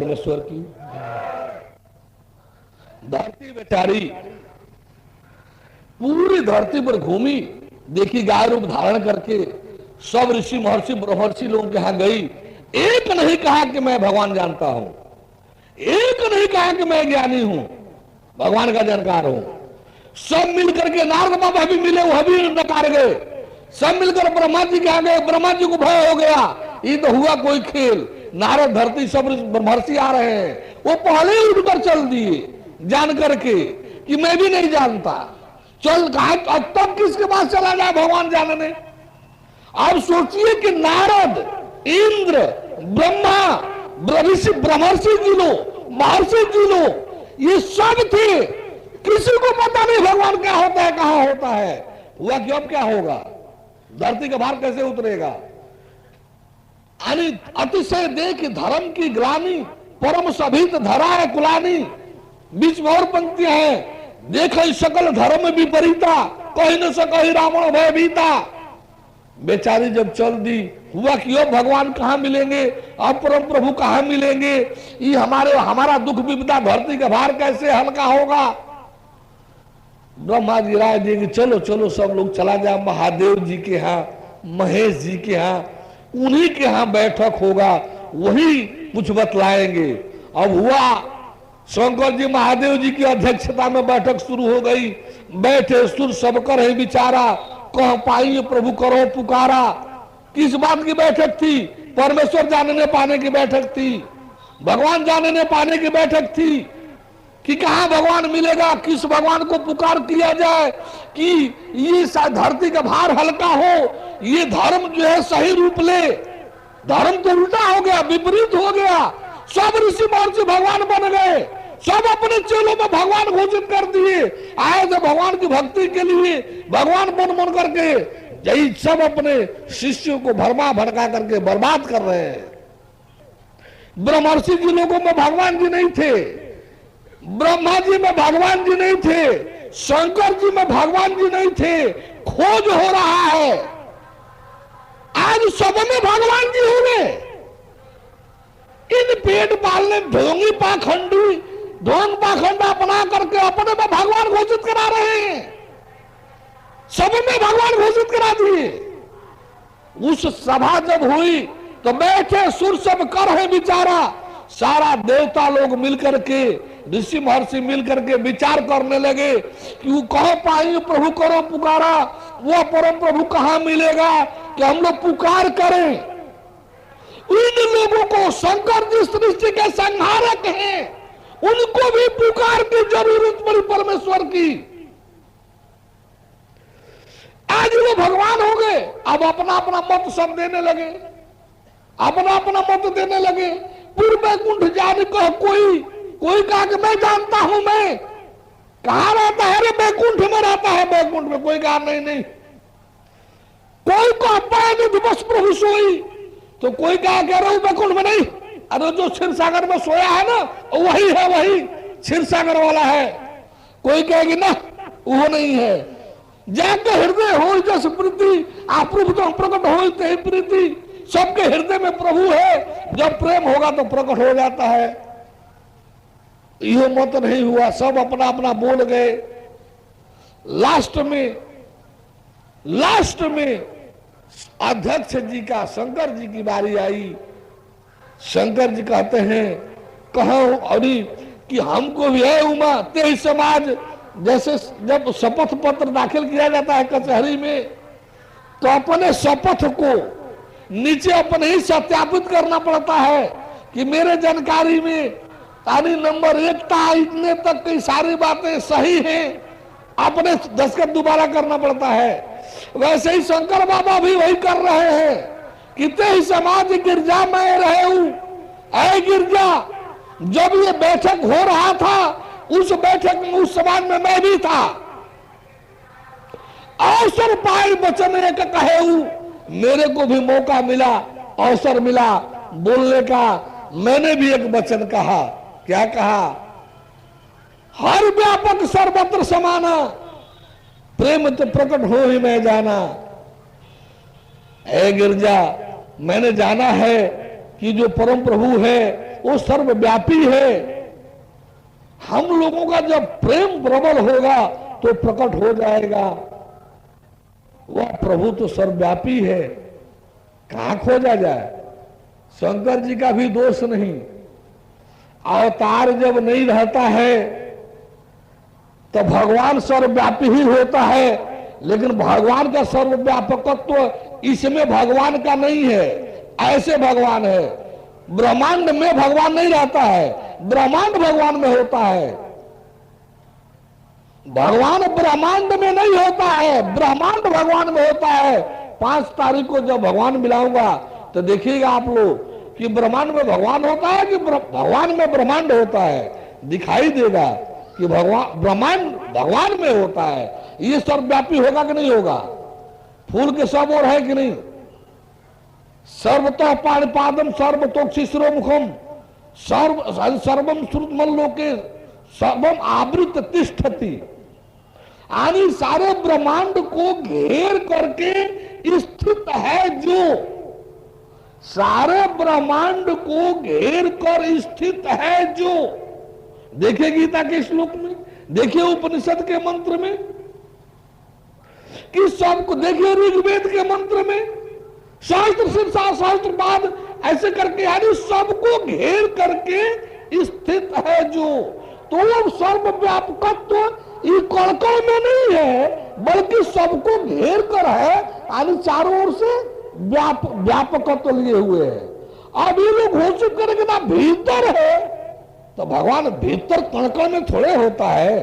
परमेश्वर की। धरती बेचारी पूरी धरती पर घूमी, देखी गाय रूप धारण करके सब ऋषि महर्षि ब्रह्मर्षि लोगों के यहां गई। एक नहीं कहा कि मैं भगवान जानता हूं, एक नहीं कहा कि मैं ज्ञानी हूं, भगवान का जानकार हूं। सब मिलकर के नारद बाबा भी मिले, वह भी नकार गए। सब मिलकर ब्रह्मा जी के आ गए, ब्रह्मा जी को भय हो गया, ये तो हुआ कोई खेल। नारद धरती सब ब्रह्मर्षि आ रहे हैं, वो पहले ही उठकर चल दिए जान करके कि मैं भी नहीं जानता। चल कहा अब तक किसके पास चला जाए भगवान जानने। अब सोचिए कि नारद, इंद्र, ब्रह्मा, ऋषि ब्रह्मर्षि जी लो, महर्षि जी लो, ये सब थे, किसी को पता नहीं भगवान क्या होता है, कहां होता है। हुआ कि अब क्या होगा, धरती का भार कैसे उतरेगा। अतिशय देख धर्म की ग्लानि, परम सभित धरा है कुलानी। बीच में और पंक्तियां हैं, देख सकल धर्म विपरीता, कही न सकहि रावण भय बीता। बेचारी जब चल दी, हुआ कि अब भगवान कहां मिलेंगे, अब परम प्रभु कहां मिलेंगे, ये हमारा दुख विपदा, धरती का भार कैसे हल्का होगा। ब्रह्मा जी राय देंगे, चलो चलो सब लोग चला जाए महादेव जी के यहाँ, महेश जी के यहाँ, उन्हीं के यहाँ बैठक होगा, वही कुछ बतलाएंगे। अब हुआ शंकर जी महादेव जी की अध्यक्षता में बैठक शुरू हो गई। बैठे सुर सब कर है विचारा, कह पाई प्रभु करो पुकारा। किस बात की बैठक थी, परमेश्वर जानने पाने की बैठक थी, भगवान जानने पाने की बैठक थी कि कहां भगवान मिलेगा, किस भगवान को पुकार किया जाए कि ये धरती का भार हल्का हो, ये धर्म जो है सही रूप ले। धर्म तो उल्टा हो गया, विपरीत हो गया। सब ऋषि महर्षि भगवान बन गए, सब अपने चेलों में भगवान घोषित कर दिए। आए थे भगवान की भक्ति के लिए, भगवान बन बन करके यही सब अपने शिष्यों को भरमा भड़का करके बर्बाद कर रहे हैं। ब्रह्मर्षि जी लोगों में भगवान जी नहीं थे, ब्रह्मा जी में भगवान जी नहीं थे, शंकर जी में भगवान जी नहीं थे। खोज हो रहा है, आज सब में भगवान जी होंगे। इन पेट पालने ढोंगी पाखंडी, ढोंग पाखंडा बना करके अपने में भगवान घोषित करा रहे हैं, सब में भगवान घोषित करा दिए। उस सभा जब हुई तो बैठे सुर सब कर है विचारा, सारा देवता लोग मिलकर के, ऋषि महर्षि मिलकर के विचार करने लगे कि वो कहां पाई प्रभु करो पुकारा, वो परम प्रभु कहां मिलेगा कि हम लोग पुकार करें। इन लोगों को शंकर जी सृष्टि के संहारक हैं, उनको भी पुकार की जरूरत पड़ी परमेश्वर की। आज वो भगवान हो गए, अब अपना अपना मत सब देने लगे, अपना अपना मत देने लगे। पूर्व वैकुंठ जाने को कोई कहा कि मैं जानता हूं, मैं कहां रहता है, रे वैकुंठ में रहता है, वैकुंठ में। कोई कहा नहीं नहीं। कोई को अपने दिवस प्रभु सोई, तो कोई कहा कह रहा हूं वैकुंठ में नहीं, अरे जो क्षीर सागर में सोया है ना वही है, वही क्षीर सागर वाला है। कोई कहेगी ना वो नहीं है। जाके हृदय हो जस प्रीति, आप प्रभु तो प्रकट हो ते प्रीति। सबके हृदय में प्रभु है, जब प्रेम होगा तो प्रकट हो जाता है। यह मत नहीं हुआ, सब अपना अपना बोल गए। लास्ट में अध्यक्ष जी का, शंकर जी की बारी आई। शंकर जी कहते हैं कहो अरे कि हमको भी है उमा ते समाज। जैसे जब शपथ पत्र दाखिल किया जाता है कचहरी में, तो अपने शपथ को नीचे अपने ही सत्यापित करना पड़ता है कि मेरे जानकारी में तारीख नंबर 1 था, इतने तक की सारी बातें सही हैं, अपने दस्तखत दोबारा करना पड़ता है। वैसे ही शंकर बाबा भी वही कर रहे हैं कि ते समाज गिरजा में रहे हूं। ऐ गिरजा, जब ये बैठक हो रहा था उस बैठक में, उस समाज में मैं भी था। अवसर पाए वचन एक कहे हूं, मेरे को भी मौका मिला, अवसर मिला बोलने का। मैंने भी एक वचन कहा। क्या कहा? हर व्यापक सर्वत्र समाना, प्रेम तो प्रकट हो ही मैं जाना। ऐ गिरजा, मैंने जाना है कि जो परम प्रभु है वो सर्वव्यापी है। हम लोगों का जब प्रेम प्रबल होगा तो प्रकट हो जाएगा। वह प्रभु तो सर्वव्यापी है, कहां खोजा जाए। शंकर जी का भी दोष नहीं, अवतार जब नहीं रहता है तो भगवान सर्वव्यापी ही होता है, लेकिन भगवान का सर्वव्यापकत्व इसमें भगवान का नहीं है, ऐसे भगवान है। ब्रह्मांड में भगवान नहीं रहता है, ब्रह्मांड भगवान में होता है। भगवान ब्रह्मांड में नहीं होता है, ब्रह्मांड भगवान में होता है। 5 तारीख को जब भगवान मिलाऊंगा तो देखिएगा आप लोग कि ब्रह्मांड में भगवान होता है कि भगवान में ब्रह्मांड होता है। दिखाई देगा कि भगवान ब्रह्मांड भगवान में होता है। ये सर्वव्यापी होगा कि नहीं होगा? फूल के सब ओर है कि नहीं? सर्वतः पाणिपादम सर्वतोक्ष शिशिरो मुखम सर्वम श्रुतमल लोके सर्वम आवृत तिष्ठति। यानी सारे ब्रह्मांड को घेर करके स्थित है जो, सारे ब्रह्मांड को घेर कर स्थित है जो। देखिए गीता के श्लोक में, देखिए उपनिषद के मंत्र में, कि सबको देखिए ऋग्वेद के मंत्र में, सहस्त्र शीर्षा सहस्त्र पाद ऐसे करके, यानी सबको घेर करके स्थित है जो। तो सर्वव्यापकत्व ये कण-कण में नहीं है, बल्कि सबको घेर कर है, यानी चारों ओर से व्यापकत्व लिए हुए है। अब ये लोग घोषित करेंगे ना भीतर है, तो भगवान भीतर कण-कण में थोड़े होता है।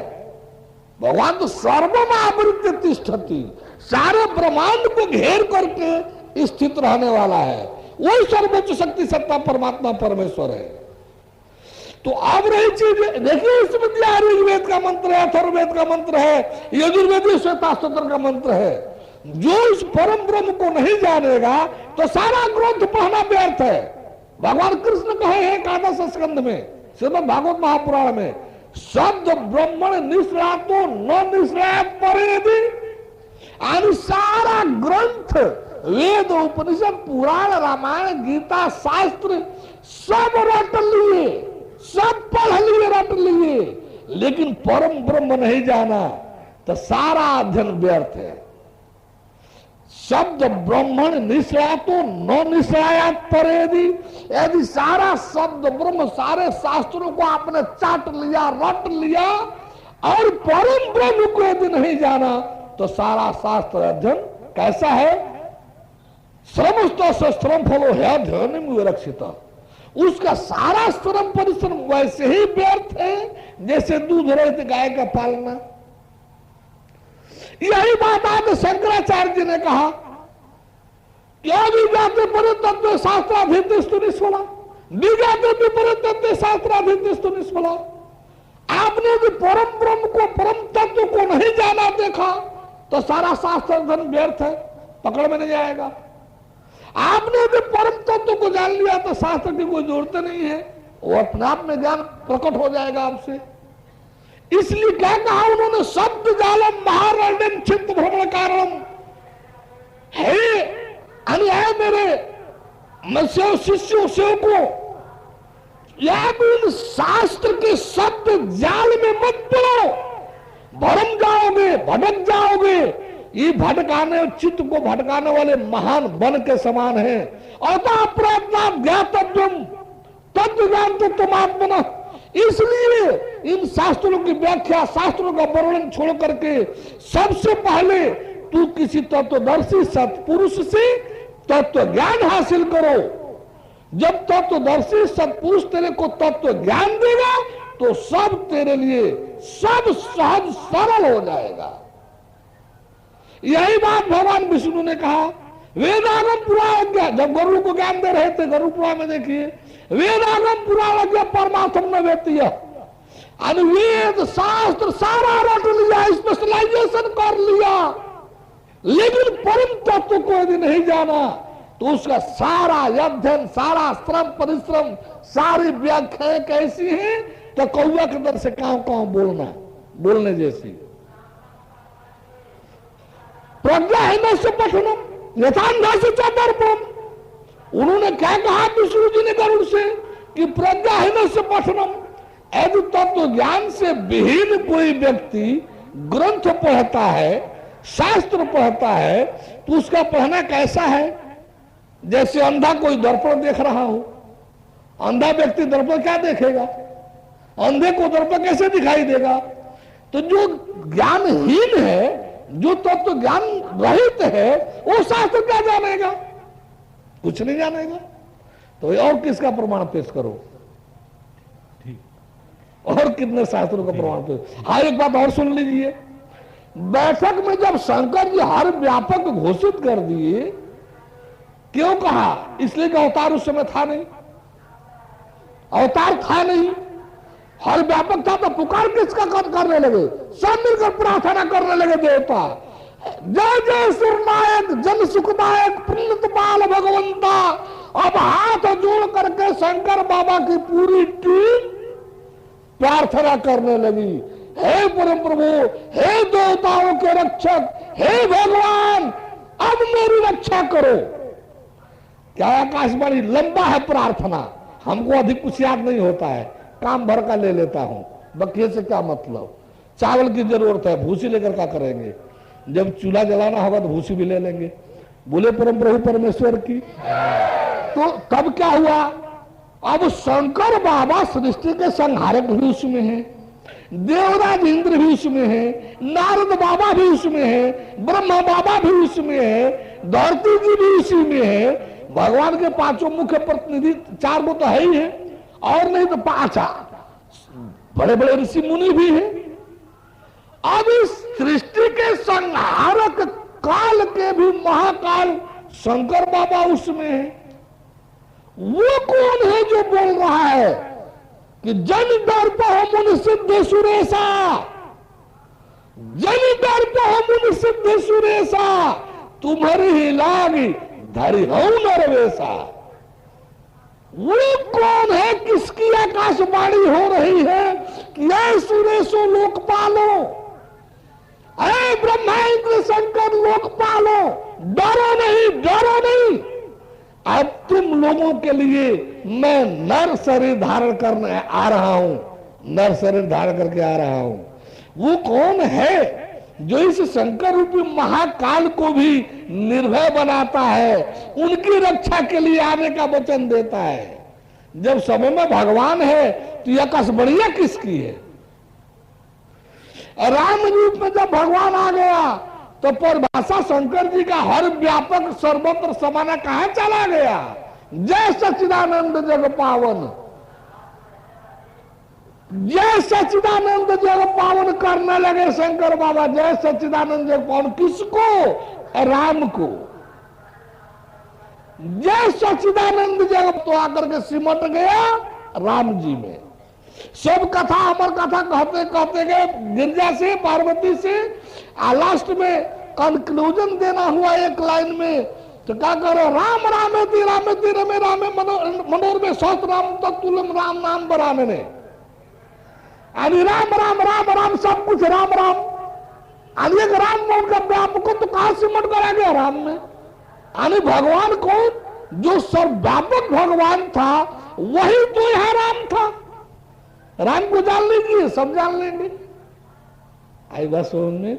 भगवान तो सर्वम आवृत्य तिष्ठति, सारे ब्रह्मांड को घेर करके स्थित रहने वाला है। वही सर्वोच्च शक्ति सत्ता परमात्मा परमेश्वर है। तो अब रही चीज देखिए, इसमें दिया ऋग्वेद का मंत्र है, अथर्ववेद का मंत्र है, यजुर्वेद श्वेतास्त्र का मंत्र है। जो इस परम ब्रह्म को नहीं जानेगा तो सारा ग्रंथ पढ़ना व्यर्थ है। भगवान कृष्ण कहे हैं एकादश स्कंध में, श्रीमद् भागवत महापुराण में, शब्द ब्रह्मण निश्रातो न निश्रायत परेदि। यानी सारा ग्रंथ, वेद उपनिषद पुराण रामायण गीता शास्त्र सब रट लिए, सब पढ़ लिए, रट लिए, लेकिन परम ब्रह्म नहीं जाना तो सारा अध्ययन व्यर्थ है। शब्द ब्रह्मण निश्रातो न निश्रायात परेदि। यदि सारा शब्द ब्रह्म सारे शास्त्रों को आपने चाट लिया, रट लिया, और परम ब्रह्म को यदि नहीं जाना तो सारा शास्त्र अध्ययन कैसा है? श्रमस्त श्रम फलो है अध्ययन में विरक्षिता। उसका सारा श्रम परिश्रम वैसे ही व्यर्थ है जैसे दूध रहित गाय का पालना। यही बात आज शंकराचार्य जी ने कहा, क्या जाते परे तत्व शास्त्राधीतस्तु निष्फला, विज्ञाते विपरे तत्व शास्त्राधीतस्तु निष्फला। आपने भी परम ब्रह्म को, परम तत्व को नहीं जाना, देखा, तो सारा शास्त्र धन व्यर्थ है, पकड़ में नहीं आएगा। आपने भी परम तत्व को जान लिया तो शास्त्र की कोई जरूरत नहीं है, वो अपने आप में ज्ञान प्रकट हो जाएगा आपसे। इसलिए क्या कहा उन्होंने? शब्द जालम महारणम चित्त भ्रमण कारणम है। मेरे शिष्यों सेवकों, या इन शास्त्र के शब्द जाल में मत पड़ो, भरम जाओगे, भटक जाओगे। ये भटकाने, चित्त को भटकाने वाले महान वन के समान है। अतः प्रयत्न ज्ञातव्यम तत्व ज्ञान तो तुम आत्मना। इसलिए इन शास्त्रों की व्याख्या, शास्त्रों का वर्णन छोड़ करके सबसे पहले तू किसी तत्वदर्शी सत्पुरुष से तत्व ज्ञान हासिल करो। जब तत्वदर्शी सत्पुरुष तेरे को तत्व ज्ञान देगा तो सब तेरे लिए सब सहज सरल हो जाएगा। यही बात भगवान विष्णु ने कहा वेदागम पुराण, जब गरुड़ को ज्ञान दे रहे थे, गरुड़ पुराण में देखिए, वेदागम पुराण परमात्म न व्यक्ति, वेद शास्त्र सारा रट लिया, स्पेशलाइजेशन कर लिया, लेकिन परम तत्व को यदि नहीं जाना तो उसका सारा अध्ययन, सारा श्रम परिश्रम, सारी व्याख्याएं कैसी हैं? तो कौआ के दर से कांव बोलना, बोलने जैसी। प्रज्ञा है न से पठनम यथांधा से चातर्पम। उन्होंने क्या कहा विष्णु जी ने गरुड़ से कि प्रज्ञाहीन से पठनम, यदि तत्व ज्ञान से विहीन कोई व्यक्ति ग्रंथ पढ़ता है, शास्त्र पढ़ता है, तो उसका पढ़ना कैसा है? जैसे अंधा कोई दर्पण देख रहा हो। अंधा व्यक्ति दर्पण क्या देखेगा? अंधे को दर्पण कैसे दिखाई देगा? तो जो ज्ञानहीन है, जो तत्व ज्ञान रहित है, वो शास्त्र क्या जानेगा? कुछ नहीं जानेगा। तो और किसका प्रमाण पेश करो? और कितने शास्त्रों का प्रमाण पेश? हाँ, एक बात और सुन लीजिए। बैठक में जब शंकर जी हर व्यापक घोषित कर दिए, क्यों कहा? इसलिए कि अवतार उस समय था नहीं, अवतार था नहीं, हर व्यापक था। तो पुकार किसका करने लगे? सब मिलकर प्रार्थना करने लगे देवता, जय जय सुरनायक जन सुखदायक प्रणत बाल भगवंता। अब हाथ जोड़ करके शंकर बाबा की पूरी टीम प्रार्थना करने लगी, हे परम प्रभु, हे देवताओं के रक्षक, हे भगवान, अब मेरी रक्षा करो। क्या आकाशवाणी लंबा है प्रार्थना, हमको अधिक कुछ याद नहीं होता है, काम भर का ले लेता हूं, बकिए से क्या मतलब। चावल की जरूरत है, भूसी लेकर क्या करेंगे? जब चूल्हा जलाना होगा तो भूसी भी ले लेंगे। बोले परम प्रभु परमेश्वर की। तो तब क्या हुआ? अब शंकर बाबा सृष्टि के संहारक भी उसमें है, देवराज इंद्र भी उसमें है, नारद बाबा भी उसमें है, ब्रह्मा बाबा भी उसमें है, धरती जी भी उसी में है, भगवान के पांचों मुख्य प्रतिनिधि, चार वो तो है ही है, और नहीं तो पांच बड़े बड़े ऋषि मुनि भी हैं। अब इस सृष्टि के संहारक काल के भी महाकाल शंकर बाबा उसमें है। वो कौन है जो बोल रहा है कि जन दर्पो मुनि सिद्ध सुरेशा, जन दर्पो मुनि सिद्ध सुरेशा, तुम्हारी ही लागी धरि हूं नरवेशा। वो कौन है? किसकी आकाशवाणी हो रही है कि ऐ सुरेशो लोकपालो, ऐ ब्रह्मा इंद्र शंकर लोकपालो, डरो नहीं, डरो नहीं। अब तुम लोगों के लिए मैं नर शरीर धारण करने आ रहा हूं, नर शरीर धारण करके आ रहा हूं। वो कौन है जो इस शंकर रूपी महाकाल को भी निर्भय बनाता है, उनकी रक्षा के लिए आने का वचन देता है? जब समय में भगवान है तो यह आकाशवाणियां किसकी है? राम रूप में जब भगवान आ गया तो परिभाषा शंकर जी का हर व्यापक सर्वत्र समाना कहां चला गया? जय सच्चिदानंद जग पावन, जय सच्चिदानंद जग पावन करने लगे शंकर बाबा। जय सच्चिदानंद जग पावन किसको? राम को। जय सच्चिदानंद जग तो आकर के सिमट गया राम जी में। सब कथा अमर कथा कहते कहते गए गिरजा से, पार्वती से, लास्ट में कंक्लूजन देना हुआ एक लाइन में। तो क्या करो? राम रामेति रामेति रमे रामे मनोर में सहस्रनाम तत्तुल्यम राम नाम बरामे ने। अरे राम राम राम राम सब कुछ राम राम। अरे एक राम में उनका व्यापक तो कहां सिमट कर आ गया राम में? यानी भगवान कौन? जो सर्वव्यापक भगवान था वही तो यहां राम था। राम को जान लीजिए, सब जान लेंगे। आई बात समझ में?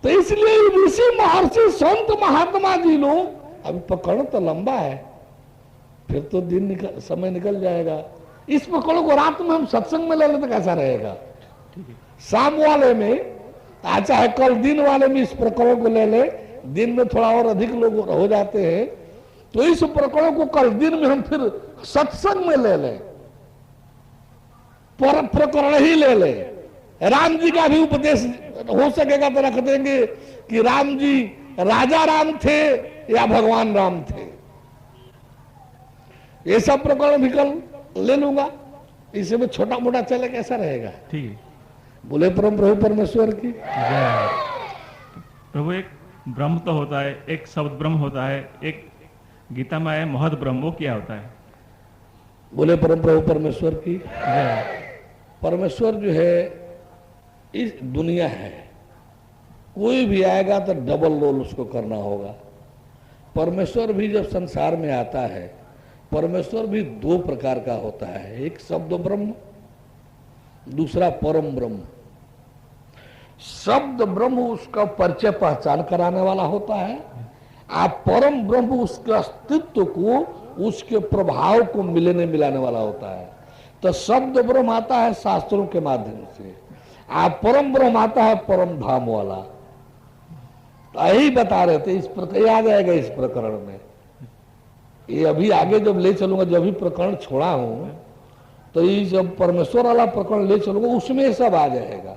तो इसलिए ऋषि महर्षि संत महात्मा जी लोग, अभी पकड़ तो लंबा है, फिर तो दिन समय निकल जाएगा। इस पकड़ को रात में हम सत्संग में ले लेते कैसा रहेगा? शाम वाले में, अच्छा है कल दिन वाले में इस प्रकरण को ले ले, दिन में थोड़ा और अधिक लोग हो जाते हैं, तो इस प्रकरण को कल दिन में हम फिर सत्संग में ले लें, प्रकरण ही ले ले। राम जी का भी उपदेश हो सकेगा तो रख देंगे कि राम जी राजा राम थे या भगवान राम थे। ये सब प्रकरण भी कल ले लूंगा, इसे में छोटा मोटा चले कैसा रहेगा? ठीक है। बोले परम प्रभु परमेश्वर की। प्रभु एक ब्रह्म तो होता है, एक शब्द ब्रह्म होता है, एक गीता में है महद ब्रह्म, वो क्या होता है? बोले परम प्रभु परमेश्वर की। परमेश्वर जो है इस दुनिया है, कोई भी आएगा तो डबल रोल उसको करना होगा। परमेश्वर भी जब संसार में आता है परमेश्वर भी दो प्रकार का होता है, एक शब्द ब्रह्म, दूसरा परम ब्रह्म। शब्द ब्रह्म उसका परिचय पहचान कराने वाला होता है, आप परम ब्रह्म उसके अस्तित्व को, उसके प्रभाव को मिलाने मिलाने वाला होता है। तो शब्द ब्रह्म आता है शास्त्रों के माध्यम से, आप परम ब्रह्म आता है परम धाम वाला। तो यही बता रहे थे, इस प्रकार आ जाएगा इस प्रकरण में। ये अभी आगे जब ले चलूंगा, जब भी प्रकरण छोड़ा हूं तो ये जब परमेश्वर वाला प्रकरण ले चलूंगा उसमें सब आ जाएगा।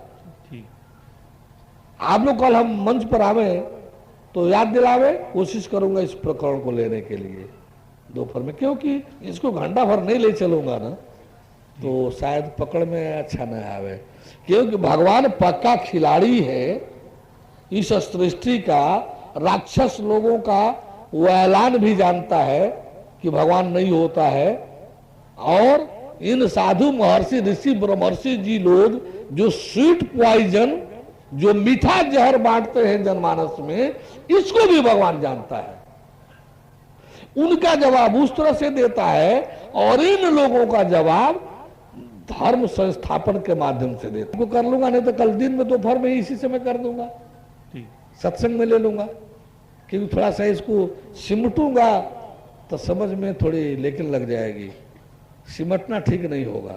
आप लोग कल हम मंच पर आवे तो याद दिलावे, कोशिश करूंगा इस प्रकरण को लेने के लिए दोपहर में, क्योंकि इसको घंटा भर नहीं ले चलूंगा ना तो शायद पकड़ में अच्छा न आवे। क्योंकि भगवान पक्का खिलाड़ी है इस सृष्टि का। राक्षस लोगों का वो ऐलान भी जानता है कि भगवान नहीं होता है, और इन साधु महर्षि ऋषि ब्रह्मर्षि जी लोग जो स्वीट पॉइजन, जो मीठा जहर बांटते हैं जनमानस में, इसको भी भगवान जानता है। उनका जवाब उस तरह से देता है, और इन लोगों का जवाब धर्म संस्थापन के माध्यम से देता है। कर लूंगा, नहीं तो कल दिन में दोपहर में इसी से मैं कर दूंगा, सत्संग में ले लूंगा, क्योंकि थोड़ा सा इसको सिमटूंगा तो समझ में थोड़ी लेकिन लग जाएगी। सिमटना ठीक नहीं होगा।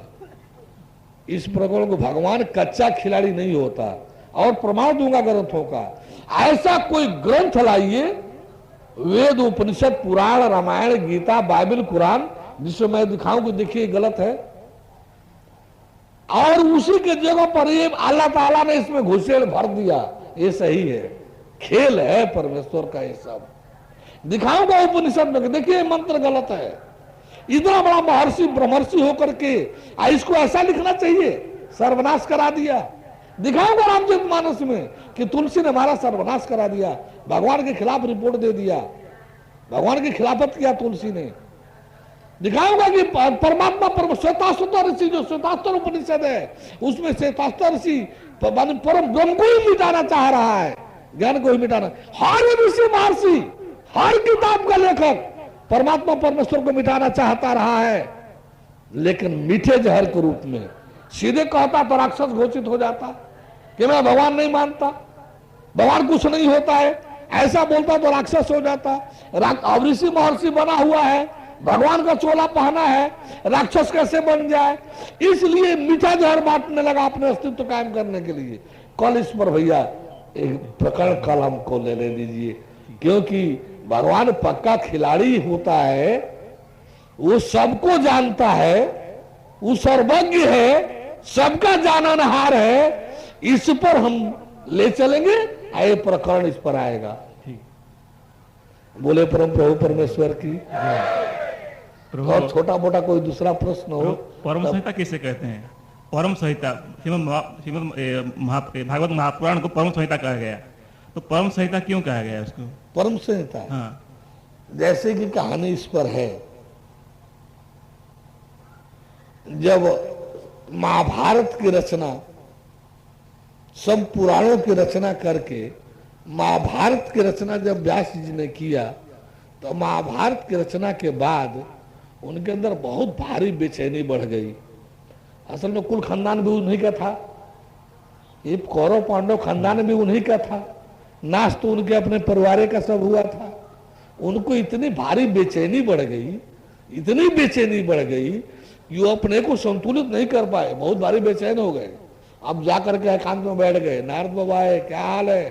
इस प्रकरण को भगवान कच्चा खिलाड़ी नहीं होता, और प्रमाण दूंगा ग्रंथों का। ऐसा कोई ग्रंथ लाइए, वेद उपनिषद पुराण रामायण गीता बाइबल कुरान, जिसमें मैं दिखाऊं कि देखिए गलत है, और उसी के जगह पर ये अल्लाह ताला ने इसमें घुसेड़ भर दिया, ये सही है, खेल है परमेश्वर का। ये सब दिखाऊंगा उपनिषद में, देखिए मंत्र गलत है। इतना बड़ा महर्षि ब्रह्मर्षि होकर के इसको ऐसा लिखना चाहिए, सर्वनाश करा दिया। दिखाऊंगा रामचरितमानस में कि तुलसी ने हमारा सर्वनाश करा दिया, भगवान के खिलाफ रिपोर्ट दे दिया, भगवान की खिलाफत किया तुलसी ने। दिखाऊंगा कि परमात्मा श्वेताश्वतर ऋषि, जो श्वेताश्वर उपनिषद है उसमें श्वेताश्वर ऋषि परम ब्रह्म को ही मिटाना चाह रहा है, ज्ञान को ही मिटाना। हर ऋषि महर्षि, हर किताब का लेखक परमात्मा परमेश्वर को मिटाना चाहता रहा है, लेकिन मीठे जहर के रूप में। सीधे कहता तो राक्षस घोषित हो जाता कि मैं भगवान नहीं मानता, भगवान कुछ नहीं होता है, ऐसा बोलता तो राक्षस हो जाता। अब ऋषि महर्षि बना हुआ है, भगवान का चोला पहना है, राक्षस कैसे बन जाए? इसलिए मीठा जहर बांटने लगा अपने अस्तित्व कायम करने के लिए। कल इस पर भैया एक प्रकरण कल हमको लेने दीजिए, क्योंकि भगवान पक्का खिलाड़ी होता है, वो सबको जानता है, वो सर्वज्ञ है, सबका जाननहार है। इस पर हम ले चलेंगे, ये प्रकरण इस पर आएगा। बोले परम प्रभु परमेश्वर की। और छोटा मोटा कोई दूसरा प्रश्न हो। परम संहिता किसे कहते हैं? परम संहिता, भागवत महापुराण को परम संहिता कहा गया, तो परम संहिता क्यों कहा गया उसको? परम संहिता, हाँ, जैसे कि कहानी इस पर है, जब महाभारत की रचना, सब पुराणों की रचना करके महाभारत की रचना जब व्यास जी ने किया, तो महाभारत की रचना के बाद उनके अंदर बहुत भारी बेचैनी बढ़ गई। असल में कुल खानदान भी उन्हीं का था, ये कौरव पांडव खानदान भी उन्हीं का था, नाश तो उनके अपने परिवार का सब हुआ था। उनको इतनी भारी बेचैनी बढ़ गई, इतनी बेचैनी बढ़ गई कि वो अपने को संतुलित नहीं कर पाए, बहुत भारी बेचैन हो गए। अब जाकर के एकांत में बैठ गए, नारद बाबा है, क्या हाल है,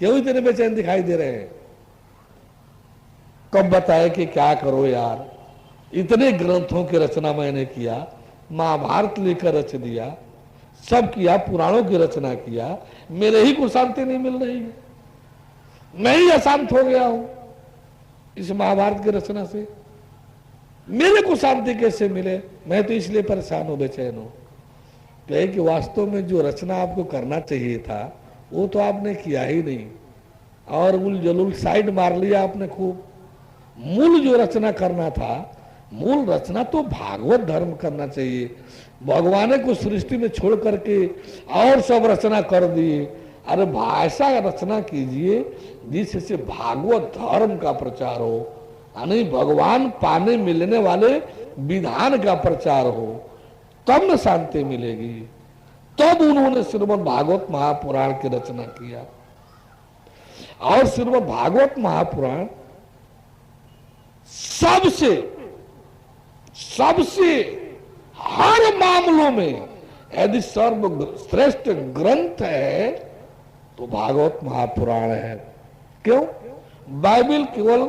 क्यों इतने बेचैन दिखाई दे रहे हैं? कब बताए कि क्या करो यार, इतने ग्रंथों की रचना मैंने किया, महाभारत लेकर रच दिया, सब किया, पुराणों की रचना किया, मेरे ही को शांति नहीं मिल रही है, मैं ही अशांत हो गया हूं इस महाभारत की रचना से, मेरे को शांति कैसे मिले? मैं तो इसलिए परेशान हूं, बेचैन हूं। कहे कि वास्तव में जो रचना आपको करना चाहिए था वो तो आपने किया ही नहीं, और उल जलूल साइड मार लिया आपने खूब। मूल जो रचना करना था, मूल रचना तो भागवत धर्म करना चाहिए। भगवान को सृष्टि में छोड़ करके और सब रचना कर दिए। अरे ऐसा रचना कीजिए जिससे भागवत धर्म का प्रचार हो, यानी भगवान पाने मिलने वाले विधान का प्रचार हो, तब न शांति मिलेगी। तब उन्होंने श्रीमद् भागवत महापुराण की रचना किया। और श्रीमद् भागवत महापुराण सबसे हर मामलों में यदि सर्वश्रेष्ठ ग्रंथ है तो भागवत महापुराण है। क्यों? बाइबल केवल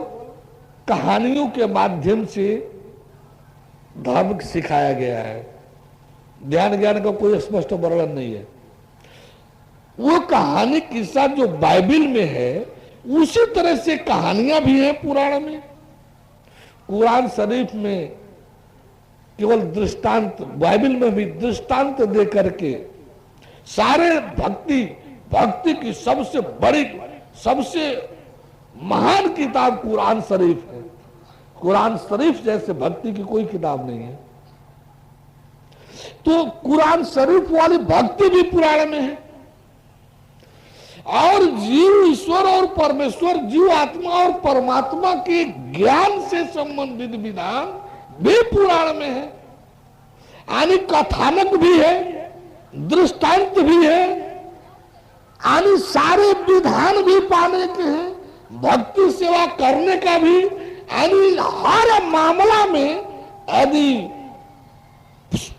कहानियों के माध्यम से धर्म सिखाया गया है, ज्ञान का कोई स्पष्ट वर्णन नहीं है। वो कहानी किस्सा जो बाइबल में है उसी तरह से कहानियां भी हैं पुराण में। कुरान शरीफ में केवल दृष्टांत, बाइबल में भी दृष्टांत दे करके सारे भक्ति की सबसे बड़ी, सबसे महान किताब कुरान शरीफ है। कुरान शरीफ जैसे भक्ति की कोई किताब नहीं है। तो कुरान शरीफ वाली भक्ति भी पुराण में है। और जीव ईश्वर और परमेश्वर, जीव आत्मा और परमात्मा के ज्ञान से संबंधित विधान भी पुराण में है। यानी कथानक भी है, दृष्टांत भी है, यानी सारे विधान भी पाने के हैं, भक्ति सेवा करने का भी, यानी हर मामला में यदि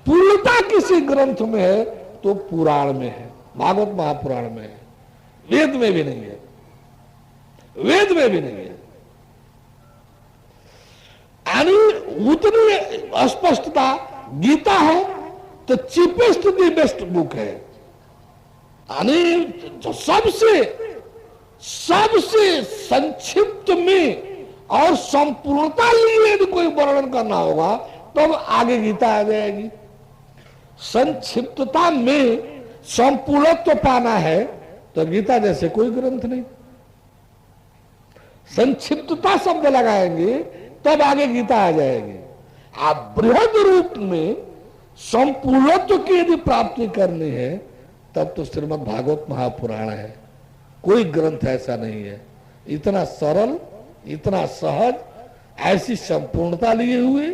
पूर्णता किसी ग्रंथ में है तो पुराण में है, भागवत महापुराण में है। वेद में भी नहीं है, वेद में भी नहीं है। यानी उतनी स्पष्टता गीता है तो चीपेस्ट दी बेस्ट बुक है। यानी सबसे संक्षिप्त में और संपूर्णता लिए यदि कोई वर्णन करना होगा तो आगे गीता आ जाएगी। संक्षिप्तता में संपूर्णत्व पाना है तो गीता जैसे कोई ग्रंथ नहीं। संक्षिप्तता शब्द लगाएंगे तब आगे गीता आ जाएगी। आप बृहद रूप में संपूर्णत्व की यदि प्राप्ति करनी है तब तो श्रीमद् भागवत महापुराण है। कोई ग्रंथ ऐसा नहीं है इतना सरल, इतना सहज, ऐसी संपूर्णता लिए हुए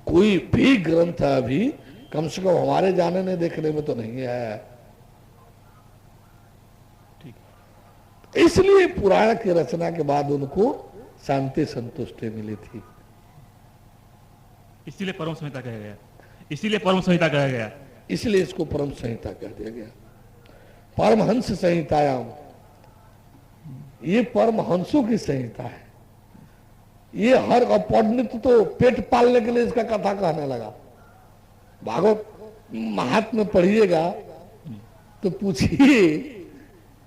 कोई भी ग्रंथ अभी कम से कम हमारे जानने देखने में तो नहीं आया है। इसलिए पुराण की रचना के बाद उनको शांति संतुष्टि मिली थी। इसीलिए परम संहिता कहा गया, इसीलिए परम संहिता कहा गया, इसलिए इसको परम संहिता कह दिया गया। परमहंस संहितायाम, ये परमहंसों की संहिता है। ये हर पंडित तो पेट पालने के लिए इसका कथा कहने लगा। भागवत महात्म्य पढ़िएगा तो पूछिए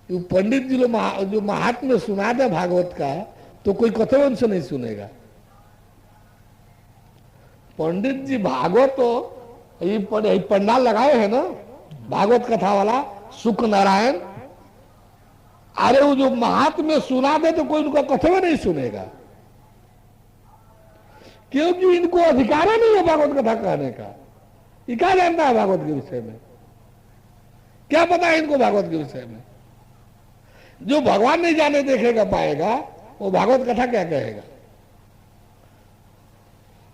पंडित जी जो महात्म्य सुना दे भागवत का तो कोई कथन से नहीं सुनेगा। पंडित जी भागवत तो ये पंडाल लगाए हैं ना भागवत कथा वाला सुख नारायण, अरे वो जो महात्म्य सुना दे तो कोई उनका कथन नहीं सुनेगा, क्योंकि इनको अधिकार नहीं है भागवत कथा कहने का। ये क्या जानता है भागवत के विषय में? क्या पता है इनको भागवत के विषय में? जो भगवान नहीं जाने देखेगा पाएगा वो भागवत कथा क्या कहेगा?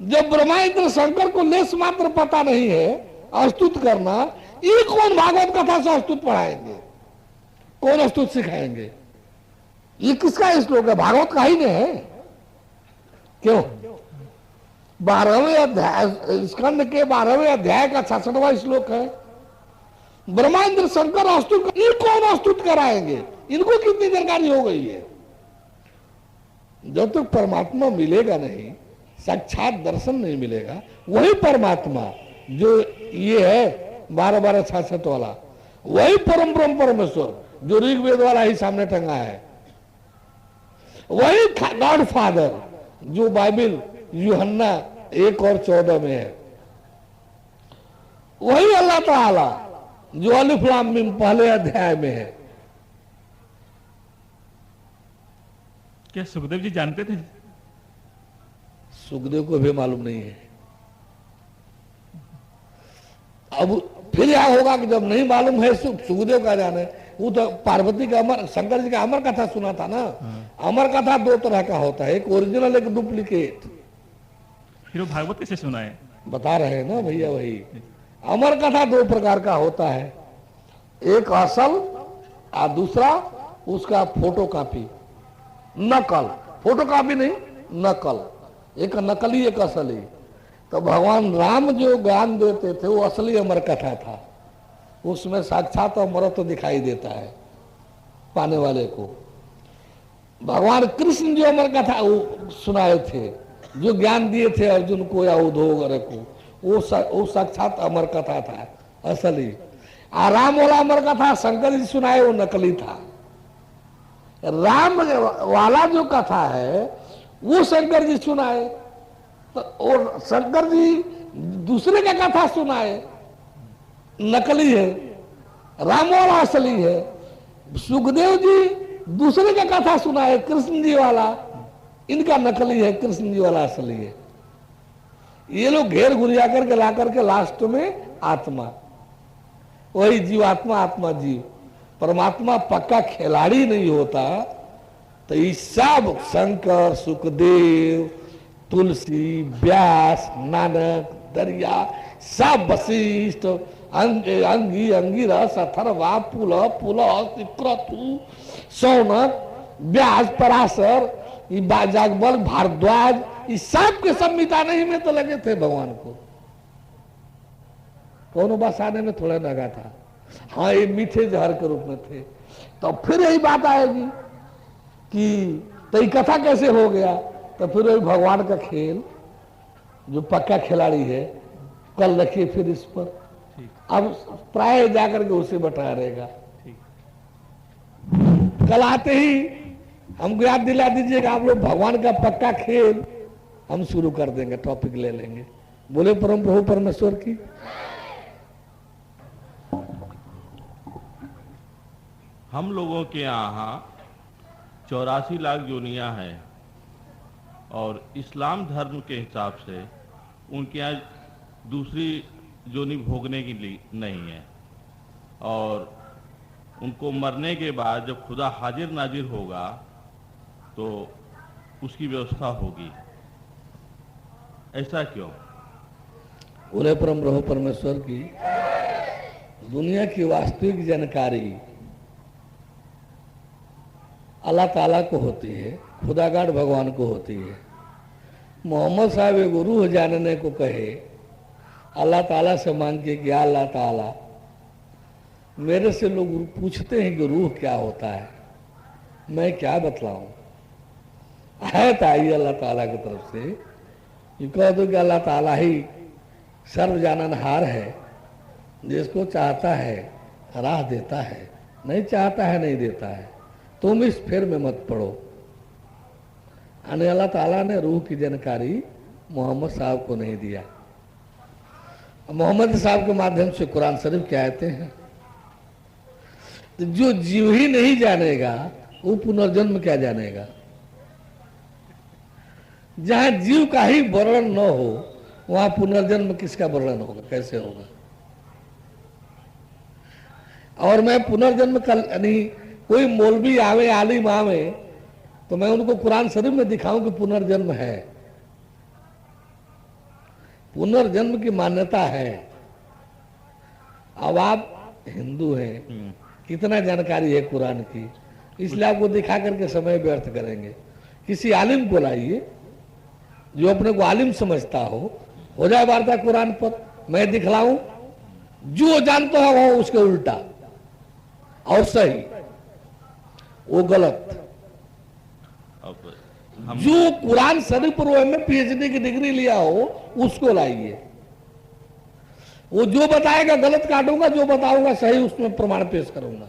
जब ब्रह्मा इंद्र शंकर को लेस मात्र पता नहीं है अस्तुत करना, ये कौन भागवत कथा से अस्तुत पढ़ाएंगे, कौन अस्तुत सिखाएंगे? ये किसका श्लोक है? भागवत का ही नहीं है। क्यों? 12वें अध्याय, स्कंद के 12वें अध्याय का 66वां श्लोक है। ब्रह्मा इंद्र शंकर अस्तुत, ये कौन अस्तुत कराएंगे? इनको कितनी जानकारी हो गई है? जब तक परमात्मा मिलेगा नहीं, साक्षात दर्शन नहीं मिलेगा, वही परमात्मा जो ये है 12-12 66 वाला, वही परम ब्रह्म परमेश्वर जो ऋग्वेद वाला ही सामने टंगा है, वही गॉड फादर जो बाइबल यूहन्ना 1 और 14 में है, वही अल्लाह ताला जो अलिफ लाम मीम पहले अध्याय में है। क्या सुखदेव जी जानते थे? सुखदेव को भी मालूम नहीं है। अब फिर यह होगा कि जब नहीं मालूम है सुखदेव का जाने, वो तो पार्वती का अमर, शंकर जी का अमर कथा सुना था ना। अमर कथा दो तरह का होता है, एक ओरिजिनल एक डुप्लीकेट। फिर वो भागवत कैसे सुनाए? बता रहे हैं ना भैया, वही अमर कथा दो प्रकार का होता है, एक असल और दूसरा उसका फोटो कॉपी, नकल। फोटो कॉपी नहीं, नकल। एक नकली एक असली। तो भगवान राम जो ज्ञान देते थे वो असली अमर कथा था, उसमें साक्षात अमरत्व दिखाई देता है पाने वाले को। भगवान कृष्ण जो अमर कथा वो सुनाए थे, जो ज्ञान दिए थे अर्जुन को या उद्धव वगैरह को, वो साक्षात अमर कथा था, असली। राम वाला अमर कथा शंकर जी सुनाए वो नकली था। राम वाला जो कथा है वो शंकर जी सुनाए, तो और शंकर जी दूसरे का कथा सुनाए, नकली है। राम वाला असली है। सुखदेव जी दूसरे का कथा सुनाए, कृष्ण जी वाला इनका नकली है, कृष्ण जी वाला असली है। ये लोग घेर घुरिया करके ला करके लास्ट में आत्मा, वही जीवात्मा आत्मा जीव। परमात्मा पक्का खिलाड़ी नहीं होता। तो ये सब शंकर, सुखदेव, तुलसी, व्यास, नानक, दरिया, सब वशिष्ठ, अंगी, अंगिरस, अथर्वा, पुलह, क्रतु, सौनक, व्यास, पराशर, जागबल, भारद्वाज, इस सब के सब मिटाने ही में तो लगे थे भगवान को। कौन बस आने में थोड़ा लगा था। हाँ, ये मीठे जहर के रूप में थे। तो फिर यही बात आएगी कि तो ये कथा कैसे हो गया? तो फिर वही भगवान का खेल, जो पक्का खिलाड़ी है। कल रखिए फिर इस पर, अब प्राय जाकर के उसे बता रहेगा। कल आते ही हमको याद दिला दीजिएगा आप लोग, भगवान का पक्का खेल हम शुरू कर देंगे, टॉपिक ले लेंगे। बोले परम प्रभु परमेश्वर की। हम लोगों के यहाँ 84 लाख योनियाँ हैं और इस्लाम धर्म के हिसाब से उनके यहाँ दूसरी योनि भोगने की नहीं है, और उनको मरने के बाद जब खुदा हाजिर नाजिर होगा तो उसकी व्यवस्था होगी। ऐसा क्यों? बोले परम प्रभु परमेश्वर की। दुनिया की वास्तविक जानकारी अल्लाह ताला को होती है, खुदागार भगवान को होती है। मोहम्मद साहब एक रूह जानने को कहे, अल्लाह ताला से मांग के कि अल्लाह ताला, मेरे से लोग पूछते हैं कि रूह क्या होता है, मैं क्या बतलाऊं? है तो आइए अल्लाह ताला की तरफ से ये कह दो कि अल्लाह ताला ही सर्वजाननहार है, जिसको चाहता है राह देता है, नहीं चाहता है नहीं देता है। तुम इस फेर में मत पड़ो। अल्लाह ताला ने रूह की जानकारी मोहम्मद साहब को नहीं दिया। मोहम्मद साहब के माध्यम से कुरान शरीफ के आयते हैं। तो जो जीव ही नहीं जानेगा वो पुनर्जन्म क्या जानेगा? जहां जीव का ही वर्णन न हो वहां पुनर्जन्म किसका वर्णन होगा, कैसे होगा? और मैं पुनर्जन्म कल यानी कोई मौलवी आवे, आलिम आवे, तो मैं उनको कुरान शरीफ में दिखाऊं कि पुनर्जन्म है, पुनर्जन्म की मान्यता है। अब आप हिंदू हैं, कितना जानकारी है कुरान की, इसलिए आपको दिखा करके समय व्यर्थ करेंगे। किसी आलिम को लाइए जो अपने को आलिम समझता हो जाए वार्ता कुरान पर, मैं दिखलाऊं जो जानता है वो उसके उल्टा और सही, वो गलत। जो कुरान शरीफ पर में पीएचडी की डिग्री लिया हो उसको लाइए। वो जो बताएगा गलत काटूंगा, जो बताऊंगा सही उसमें प्रमाण पेश करूंगा।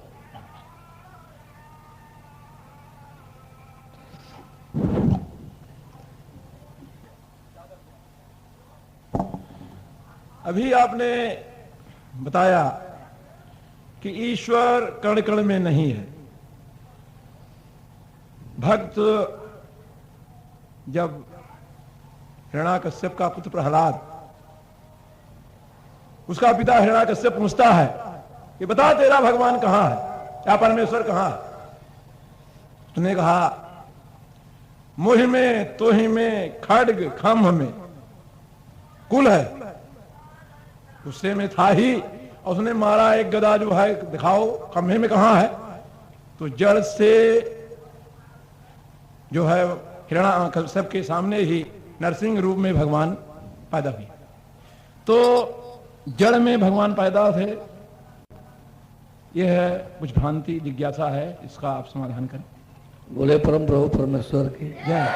अभी आपने बताया कि ईश्वर कण कण में नहीं है। भक्त जब हिरण्याकश्यप का पुत्र प्रहलाद, उसका पिता हिरण्याकश्यप पूछता है कि बता तेरा भगवान कहां है, या परमेश्वर कहां है? उसने कहा मुहि में तोहि में खड्ग खम्भ में कुल है, गुस्से में था ही। और उसने मारा एक गदा जो है, दिखाओ खम्भे में कहां है, तो जड़ से जो है हिरणा सबके सामने ही नरसिंह रूप में भगवान पैदा हुए। तो जड़ में भगवान पैदा थे, यह है कुछ भ्रांति जिज्ञासा है, इसका आप समाधान करें। बोले परम प्रभु परमेश्वर की जय।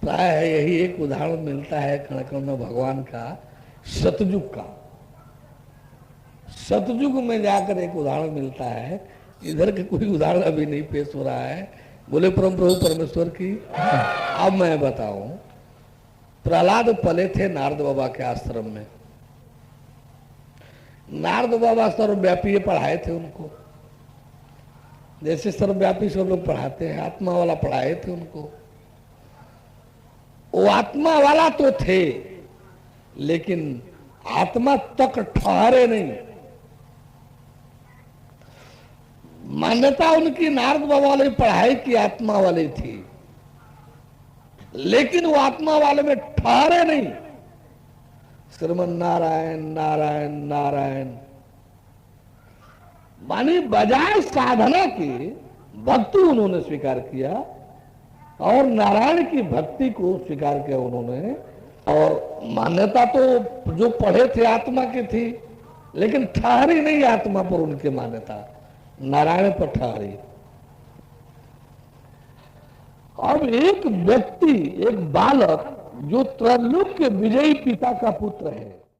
प्राय यही एक उदाहरण मिलता है कण कण में भगवान का, सतयुग का। सतयुग में जाकर एक उदाहरण मिलता है, इधर के कोई उदाहरण अभी नहीं पेश हो रहा है। बोले परम प्रभु परमेश्वर की। अब मैं बताऊं, प्रहलाद पले थे नारद बाबा के आश्रम में। नारद बाबा सर्वव्यापी पढ़ाए थे उनको, जैसे सर्वव्यापी सब लोग पढ़ाते हैं, आत्मा वाला पढ़ाए थे उनको। वो आत्मा वाला तो थे, लेकिन आत्मा तक ठहरे नहीं। मान्यता उनकी नारद बाबा वाले पढ़ाई की आत्मा वाली थी, लेकिन वो आत्मा वाले में ठहरे नहीं। श्रीमन नारायण नारायण नारायण, मानी बजाय साधना की भक्ति उन्होंने स्वीकार किया, और नारायण की भक्ति को स्वीकार किया उन्होंने। और मान्यता तो जो पढ़े थे आत्मा की थी, लेकिन ठहरी नहीं आत्मा पर उनकी मान्यता, नारायण पर ठहरी। अब एक व्यक्ति, एक बालक जो त्रैलोक्य विजयी पिता का पुत्र है,